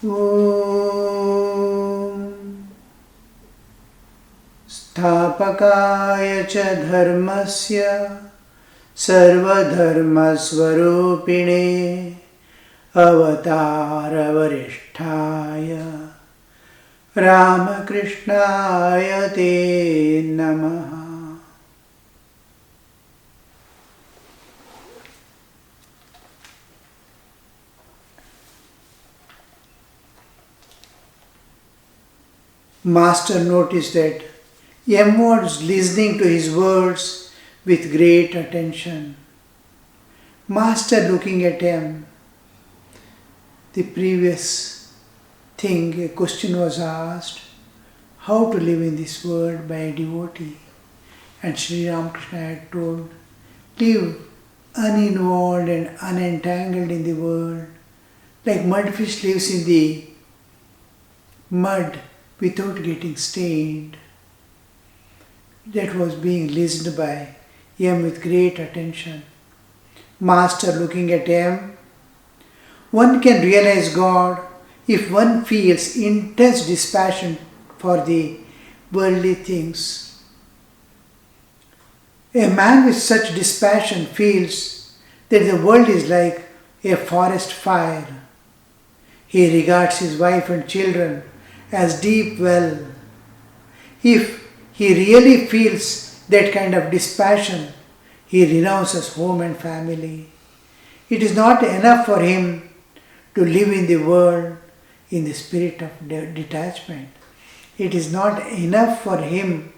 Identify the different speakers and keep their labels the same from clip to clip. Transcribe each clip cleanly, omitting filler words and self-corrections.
Speaker 1: Om Sthapakaya cha dharmasya sarvadharmasvarupine avatara varisthaya Ramakrishnaya te namaha. Master noticed that M was listening to his words with great attention. Master looking at M. The previous thing, a question was asked, how to live in this world by a devotee. And Sri Ramakrishna had told, live uninvolved and unentangled in the world, like mudfish lives in the mud without getting stained. That was being listened by M with great attention. Master looking at M. One can realize God if one feels intense dispassion for the worldly things. A man with such dispassion feels that the world is like a forest fire. He regards his wife and children as deep well. If he really feels that kind of dispassion, he renounces home and family. It is not enough for him to live in the world in the spirit of detachment. It is not enough for him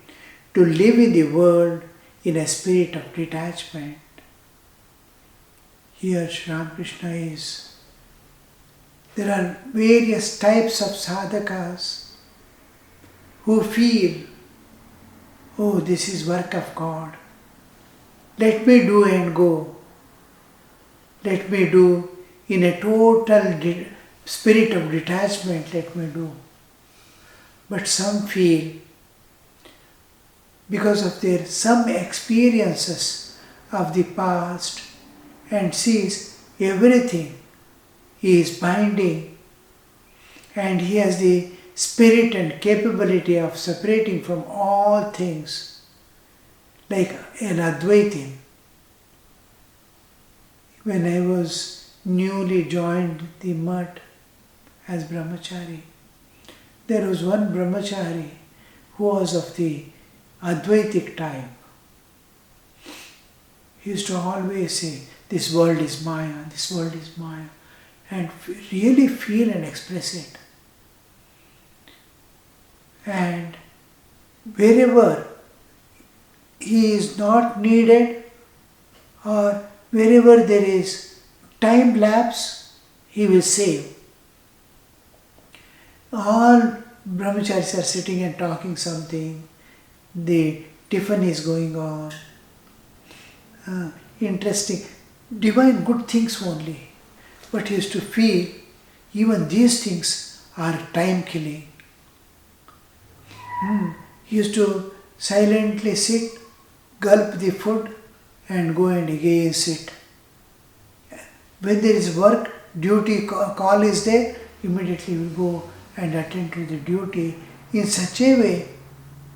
Speaker 1: to live in the world in a spirit of detachment. Here Sri Ramakrishna is. There are various types of sadhakas who feel, oh, this is work of God. Let me do and go. Let me do in a total spirit of detachment, let me do. But some feel, because of their some experiences of the past, and sees everything he is binding, and he has the spirit and capability of separating from all things, like an Advaitin. When I was newly joined the mud as brahmachari, there was one brahmachari who was of the Advaitic type. He used to always say, this world is Maya, this world is Maya, and really feel and express it. And wherever he is not needed, or wherever there is time lapse, he will save. All brahmacharis are sitting and talking something, the tiffin is going on, interesting, divine good things only. But he used to feel even these things are time killing. He used to silently sit, gulp the food and go and again sit. When there is work, duty call is there, immediately we go and attend to the duty in such a way,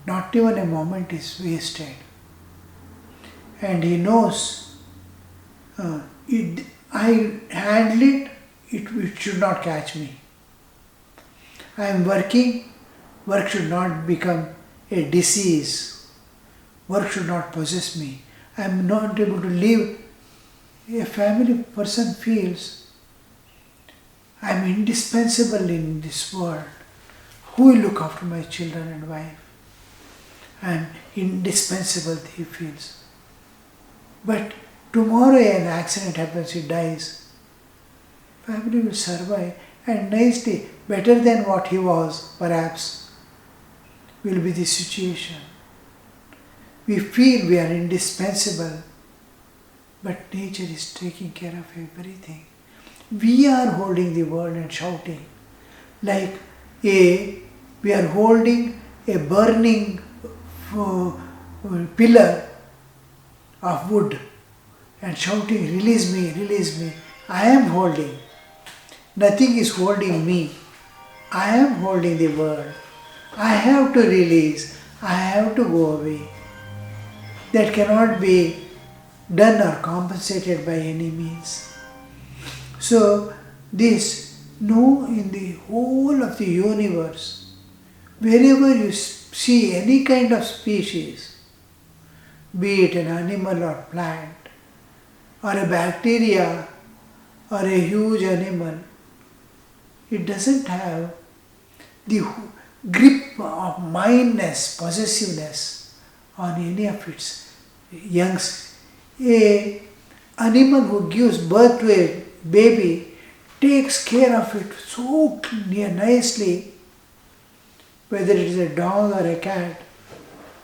Speaker 1: not even a moment is wasted. And he knows, I handle it, it should not catch me. I am working, work should not become a disease. Work should not possess me. I am not able to live. A family person feels, I am indispensable in this world. Who will look after my children and wife? I am indispensable, he feels. But tomorrow an accident happens, he dies. Family will survive, and nicely, better than what he was, perhaps, will be the situation. We feel we are indispensable, but nature is taking care of everything. We are holding the world and shouting, like we are holding a burning pillar of wood and shouting, release me, I am holding. Nothing is holding me. I am holding the world. I have to release. I have to go away. That cannot be done or compensated by any means. So, this know in the whole of the universe, wherever you see any kind of species, be it an animal or plant, or a bacteria, or a huge animal, it doesn't have the grip of mindness, possessiveness on any of its youngs. A animal who gives birth to a baby takes care of it so nicely, whether it is a dog or a cat,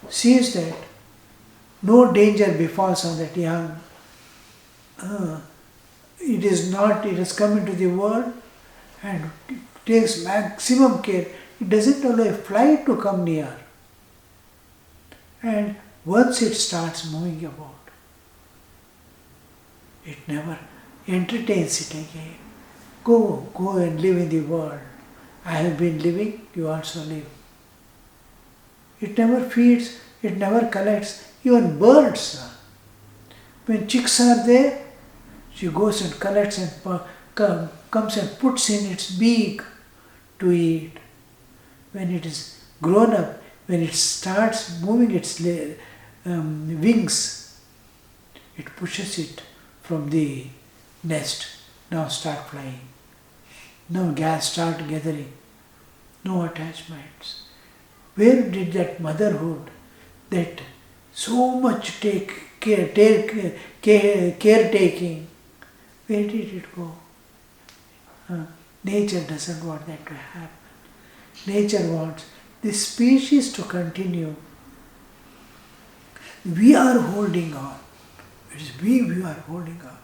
Speaker 1: sees that no danger befalls on that young. It has come into the world and takes maximum care. It doesn't allow a fly to come near. And once it starts moving about, it never entertains it again. Go and live in the world. I have been living, you also live. It never feeds, it never collects. Even birds, when chicks are there, she goes and collects and comes and puts in its beak to eat. When it is grown up, when it starts moving its wings, it pushes it from the nest. Now start flying. Now gas start gathering. No attachments. Where did that motherhood, that so much caretaking, where did it go? Nature doesn't want that to happen. Nature wants this species to continue. We are holding on. It is we are holding on.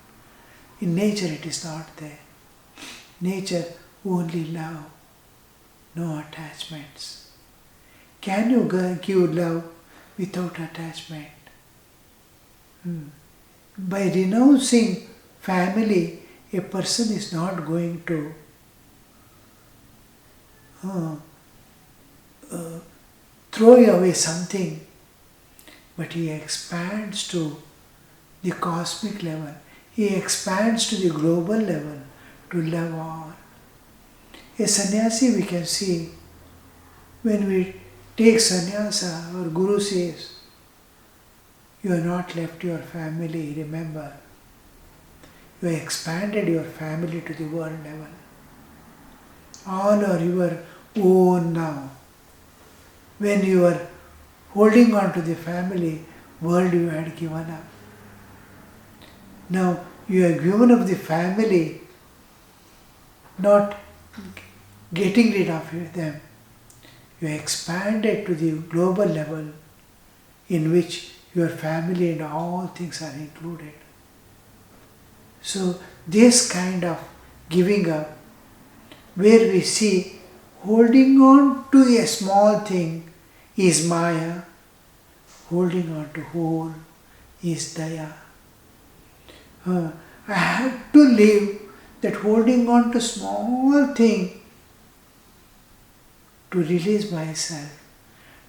Speaker 1: In nature it is not there. Nature only love, no attachments. Can you give love without attachment? By renouncing family, a person is not going to throw away something, but he expands to the cosmic level. He expands to the global level to love all. A sannyasi we can see, when we take sannyasa, our Guru says, you have not left your family, remember. You have expanded your family to the world level. All are your own now. When you are holding on to the family, world you had given up. Now you have given up the family, not getting rid of them. You expanded to the global level in which your family and all things are included. So this kind of giving up, where we see holding on to a small thing is Maya, holding on to whole is Daya. I have to leave that holding on to small thing to release myself,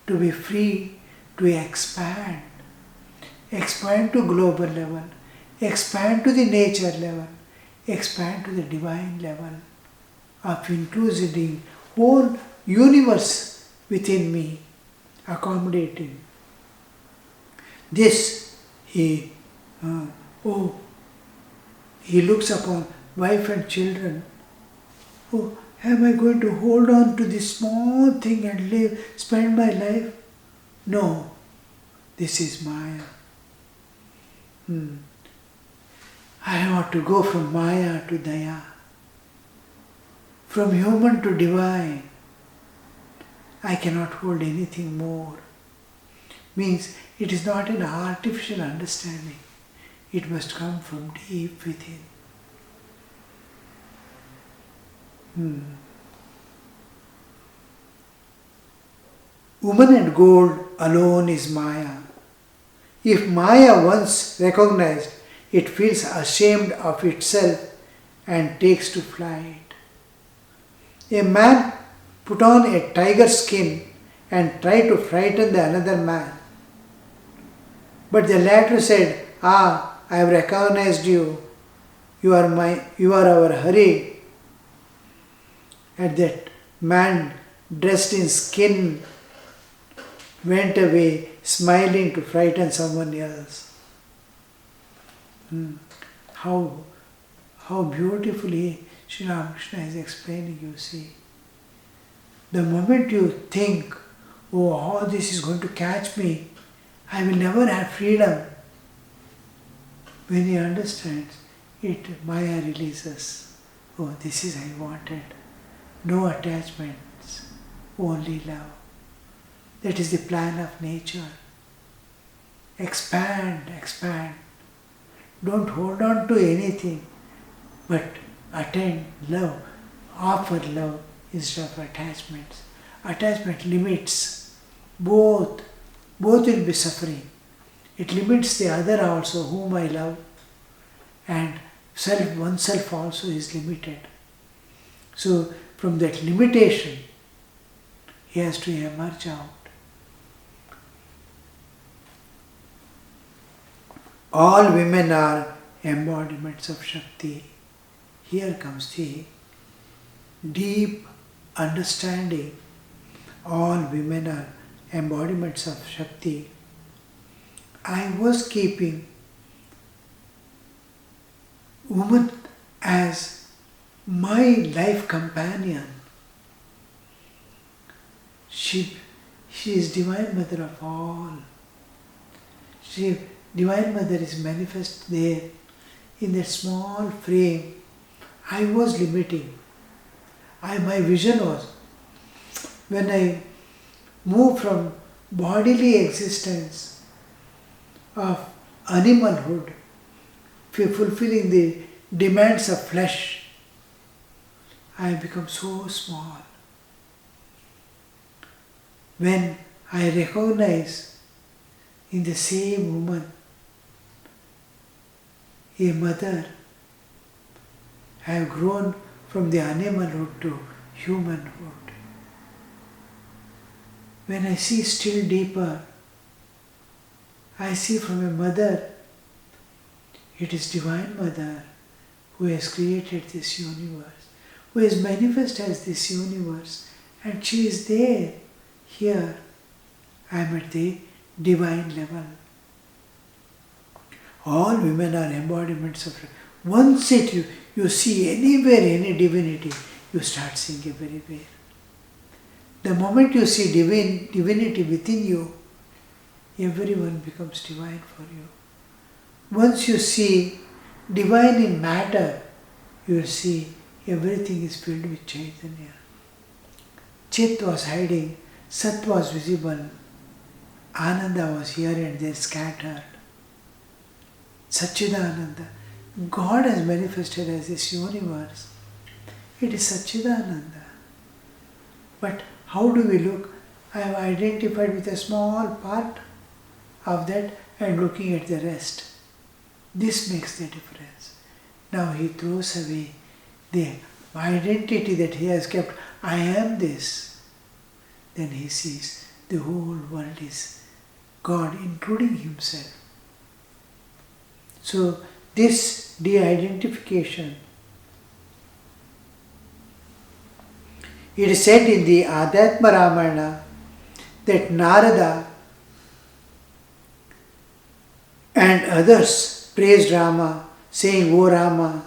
Speaker 1: to be free, to expand to global level, expand to the nature level, expand to the divine level of including whole universe within me, accommodating. This he looks upon wife and children. Oh, am I going to hold on to this small thing and spend my life? No, this is Maya. I have to go from Maya to Daya, from human to divine. I cannot hold anything more. Means it is not an artificial understanding. It must come from deep within. Woman and gold alone is Maya. If Maya once recognized, it feels ashamed of itself and takes to flight. A man put on a tiger skin and tried to frighten the another man. But the latter said, "Ah, I have recognized you. You are our Hari." At that, man dressed in skin went away smiling to frighten someone else. How beautifully Sri Ramakrishna is explaining, you see. The moment you think, "Oh, all this is going to catch me, I will never have freedom," when he understands it, Maya releases. "Oh, this is I wanted. No attachments, only love." That is the plan of nature. Expand, expand. Don't hold on to anything, but attend love. Offer love instead of attachments. Attachment limits. Both will be suffering. It limits the other also, whom I love, and oneself also is limited. So from that limitation, he has to emerge out. All women are embodiments of Shakti. Here comes the deep understanding. All women are embodiments of Shakti. I was keeping woman as my life companion. She is Divine Mother of all. Divine Mother is manifest there in that small frame. I was limiting. My vision was, when I move from bodily existence of animalhood, fulfilling the demands of flesh, I become so small. When I recognize in the same woman a mother, I have grown from the animalhood to humanhood. When I see still deeper, I see from a mother, it is Divine Mother who has created this universe, who is manifest as this universe, and she is there. Here, I am at the divine level. All women are embodiments of. Once you see anywhere any divinity, you start seeing everywhere. The moment you see divinity within you, everyone becomes divine for you. Once you see divine in matter, you will see everything is filled with Chaitanya. Chit was hiding, Sat was visible, Ananda was here and there scattered. Satchidananda. God has manifested as this universe. It is Satchidananda. But how do we look? I have identified with a small part of that and looking at the rest. This makes the difference. Now he throws away the identity that he has kept. I am this. Then he sees the whole world is God, including himself. So this de-identification, it is said in the Adhyatma Ramayana that Narada and others praised Rama, saying, "O Rama,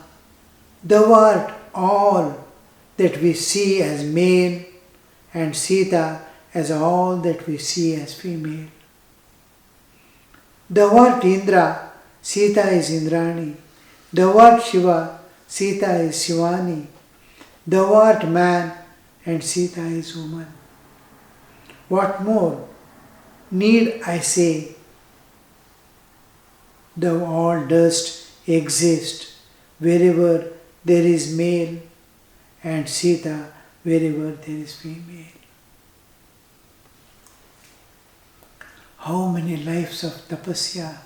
Speaker 1: thou art all that we see as male, and Sita as all that we see as female. Thou art Indra, Sita is Indrani. Thou art Shiva, Sita is Shivani. Thou art man, and Sita is woman. What more need I say? Thou all dost exist wherever there is male, and Sita wherever there is female." How many lives of tapasya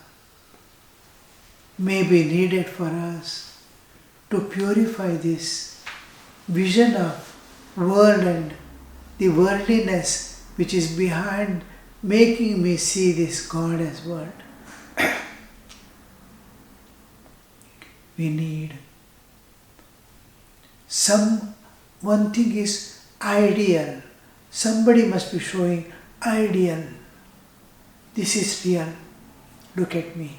Speaker 1: may be needed for us to purify this vision of world and the worldliness which is behind making me see this God as world. We need one thing is ideal. Somebody must be showing ideal. This is real. Look at me.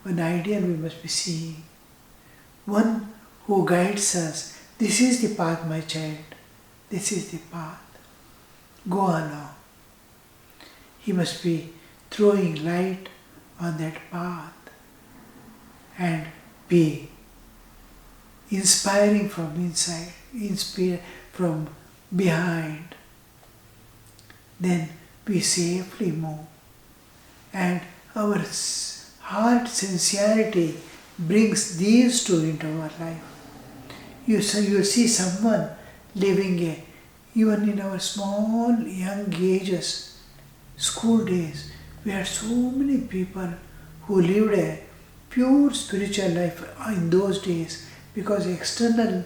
Speaker 1: One ideal we must be seeing. One who guides us. This is the path, my child. This is the path. Go along. He must be throwing light on that path and be inspiring from inside, from behind. Then we safely move. And our heart sincerity brings these two into our life. You see someone living even in our small young ages, school days, we had so many people who lived a pure spiritual life in those days because external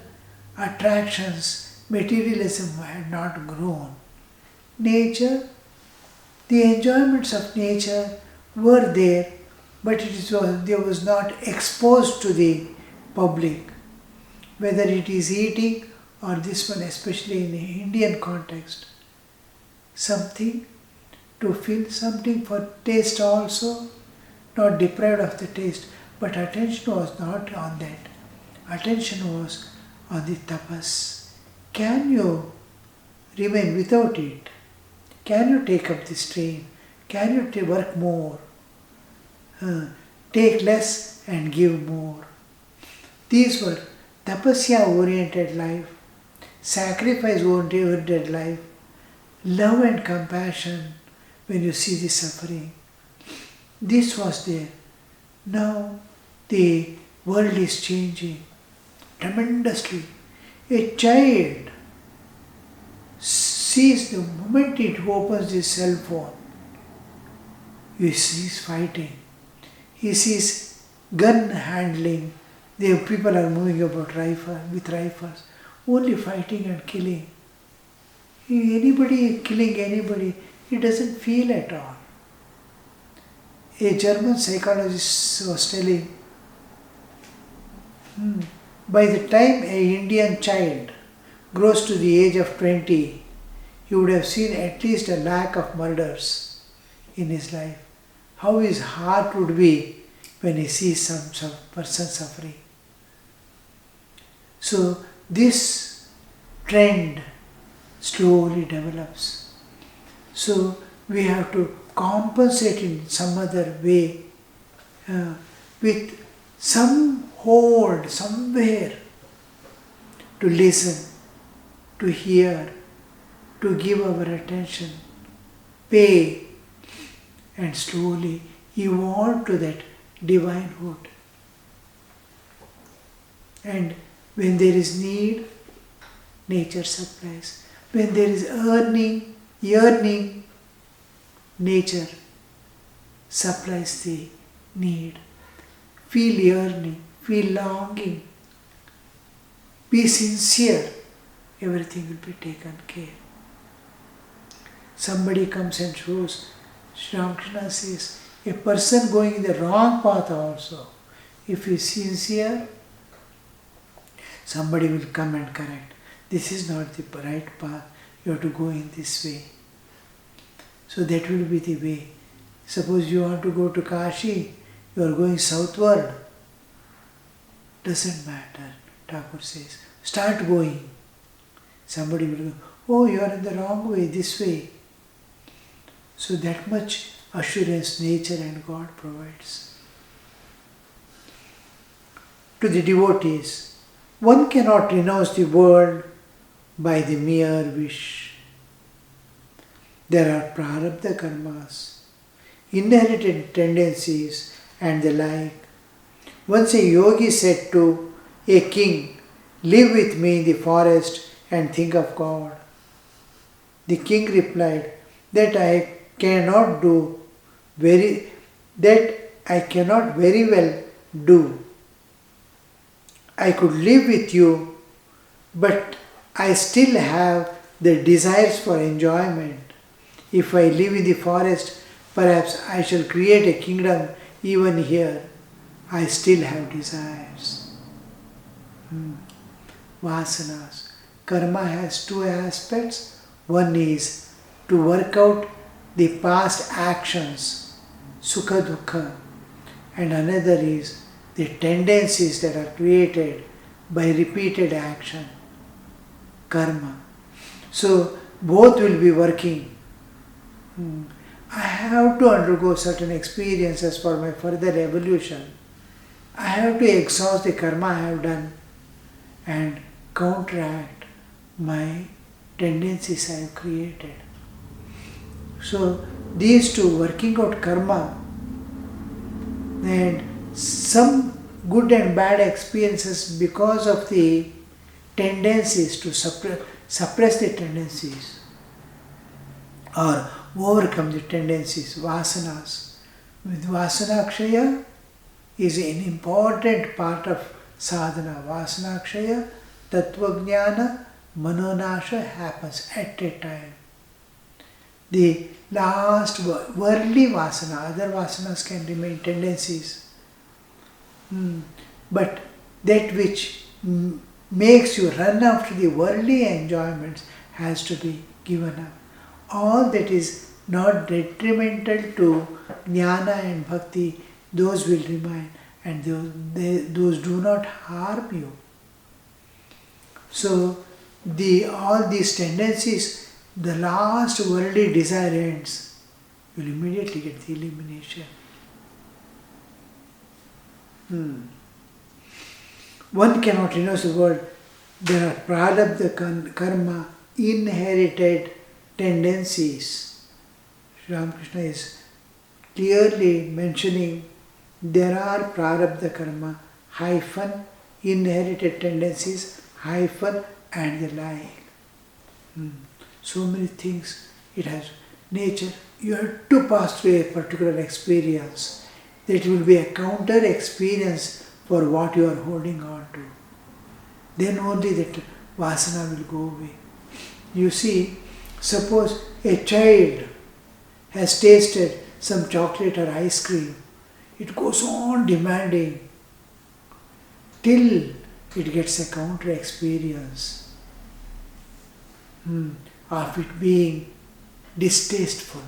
Speaker 1: attractions, materialism had not grown. Nature, the enjoyments of nature were there, but they was not exposed to the public. Whether it is eating or this one, especially in the Indian context, something to feel, something for taste also, not deprived of the taste, but attention was not on that. Attention was on the tapas. Can you remain without it? Can you take up the strain? Can you work more? Take less and give more. These were tapasya oriented life, sacrifice oriented life, love and compassion when you see the suffering. This was there. Now the world is changing tremendously. A child sees the moment it opens his cell phone, he sees fighting. He sees gun handling. The people are moving about with rifles, only fighting and killing. Anybody killing anybody, he doesn't feel at all. A German psychologist was telling, by the time an Indian child grows to the age of 20, he would have seen at least 1 lakh of murders in his life. How his heart would be when he sees some person suffering. So this trend slowly develops. So we have to compensate in some other way with some hold somewhere to listen, to hear, to give our attention, pay, and slowly evolve to that divinehood. And when there is need, nature supplies. When there is yearning, nature supplies the need. Feel yearning, feel longing, be sincere, everything will be taken care. Somebody comes and shows, Sri Ramakrishna says, a person going in the wrong path also, if he is sincere, somebody will come and correct. This is not the right path, you have to go in this way. So that will be the way. Suppose you want to go to Kashi, you are going southward. Doesn't matter, Thakur says. Start going. Somebody will go, oh, you are in the wrong way, this way. So that much assurance nature and God provides. To the devotees, one cannot renounce the world by the mere wish. There are prarabdha karmas, inherited tendencies and the like. Once a yogi said to a king, live with me in the forest and think of God. The king replied, that I cannot very well do. I could live with you, but I still have the desires for enjoyment. If I live in the forest, perhaps I shall create a kingdom even here. I still have desires. Vasanas. Karma has two aspects. One is to work out the past actions, sukha dukkha, and another is the tendencies that are created by repeated action, karma. So both will be working. I have to undergo certain experiences for my further evolution. I have to exhaust the karma I have done and counteract my tendencies I have created. So these two, working out karma and some good and bad experiences because of the tendencies to suppress the tendencies or overcome the tendencies, vasanas. With vasanakshaya is an important part of sadhana. Vasanakshaya, tattvajnana, manonasha happens at a time. The last worldly vasana, other vasanas can remain tendencies. But that which makes you run after the worldly enjoyments has to be given up. All that is not detrimental to jnana and bhakti, those will remain, and those do not harm you. So all these tendencies, the last worldly desire ends, you will immediately get the elimination. One cannot renounce the world. There are prarabdha karma, inherited tendencies. Sri Ramakrishna is clearly mentioning there are prarabdha karma hyphen inherited tendencies hyphen and the like. So many things it has. Nature, you have to pass through a particular experience. That will be a counter experience for what you are holding on to. Then only that vasana will go away. You see, suppose a child has tasted some chocolate or ice cream, it goes on demanding till it gets a counter experience of it being distasteful.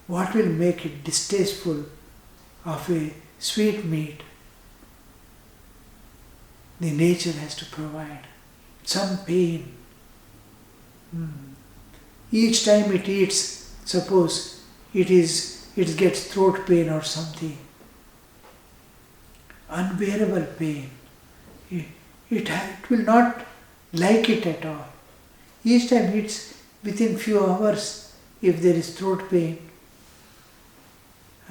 Speaker 1: What will make it distasteful of a sweet meat? The nature has to provide some pain. Each time it eats, suppose it gets throat pain or something, unbearable pain. It will not like it at all. Each time it's within few hours, if there is throat pain,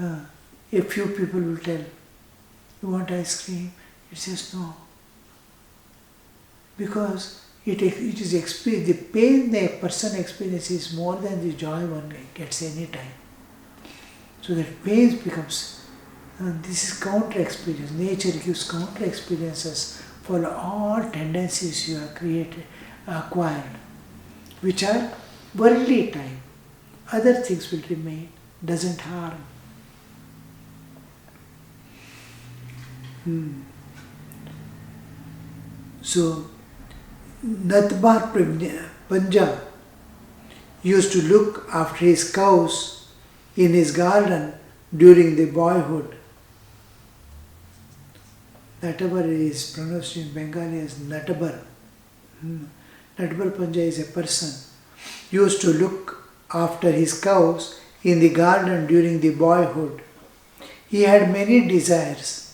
Speaker 1: a few people will tell, you want ice cream? It says no. Because it is the pain the person experiences is more than the joy one gets any time. So that pain becomes, this is counter experience. Nature gives counter experiences for all tendencies you have acquired, which are worldly time. Other things will remain, doesn't harm. So, Natbar Panja used to look after his cows in his garden during the boyhood. Natabar is pronounced in Bengali as Natabar. Natbar Panja is a person used to look after his cows in the garden during the boyhood. He had many desires.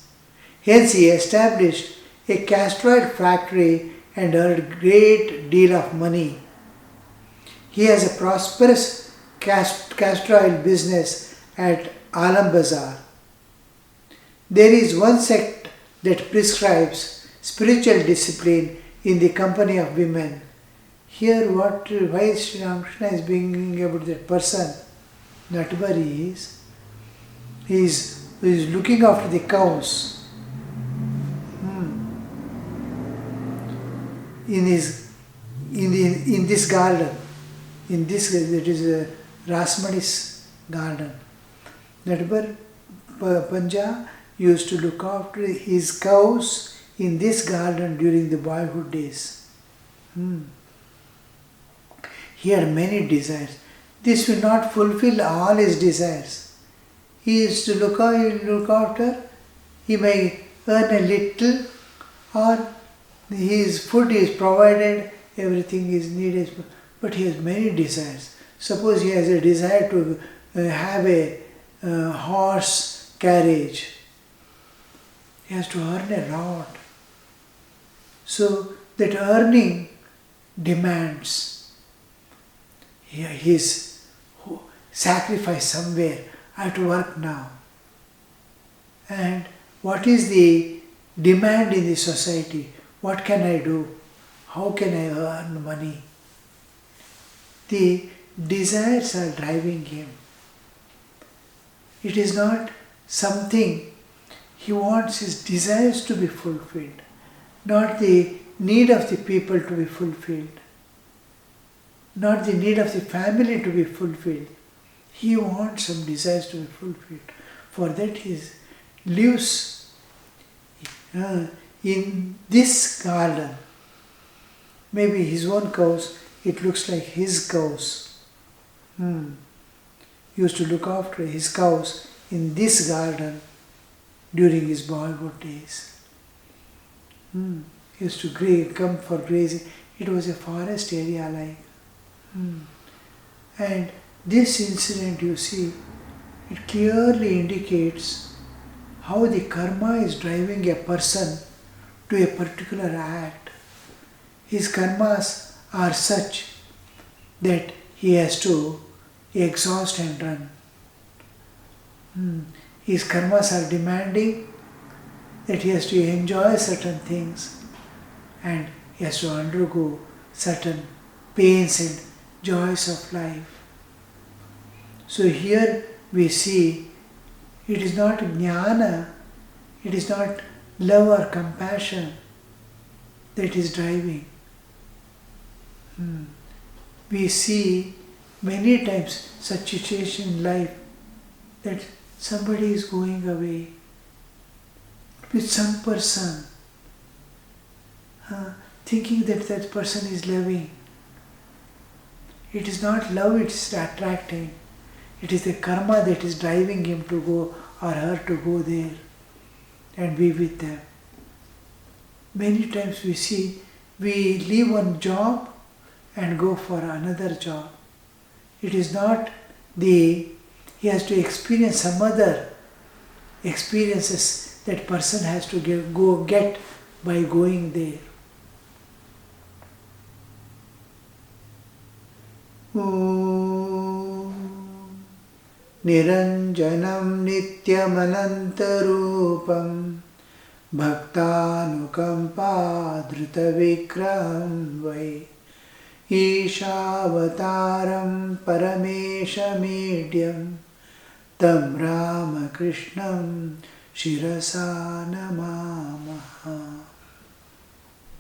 Speaker 1: Hence he established a castor oil factory and earned a great deal of money. He has a prosperous castor oil business at Alam Bazar. There is one sect that prescribes spiritual discipline in the company of women. Here why Sri Ramakrishna is bringing about that person, Natbari is looking after the cows in this garden, in this, that is Rasmani's garden. That Panja used to look after his cows in this garden during the boyhood days. He had many desires. This will not fulfill all his desires. He used to look after, he may earn a little, or his food is provided, everything is needed, but he has many desires. Suppose he has a desire to have a horse carriage. He has to earn a lot. So that earning demands his sacrifice somewhere. I have to work now. And what is the demand in the society? What can I do? How can I earn money? The desires are driving him. It is not something, he wants his desires to be fulfilled, not the need of the people to be fulfilled, not the need of the family to be fulfilled. He wants some desires to be fulfilled. For that he lives in this garden. Maybe his own cows, it looks like his cows. He used to look after his cows in this garden during his boyhood days. He used to come for grazing. It was a forest area like. And this incident, you see, it clearly indicates how the karma is driving a person to a particular act. His karmas are such that he has to exhaust and run. His karmas are demanding that he has to enjoy certain things and he has to undergo certain pains and joys of life. So here we see it is not jnana, it is not love or compassion that is driving. We see many times such situation in life that somebody is going away with some person, thinking that that person is loving. It is not love, it is attracting. It is the karma that is driving him to go or her to go there and be with them. Many times we see we leave one job and go for another job. It is not he has to experience some other experiences that person has to get by going there. Niranjanam nityamanantarupam bhaktanukampa drutavikraham vai Ishavataram parameshamedhyam tam ramakrishnam shirasa namamaha.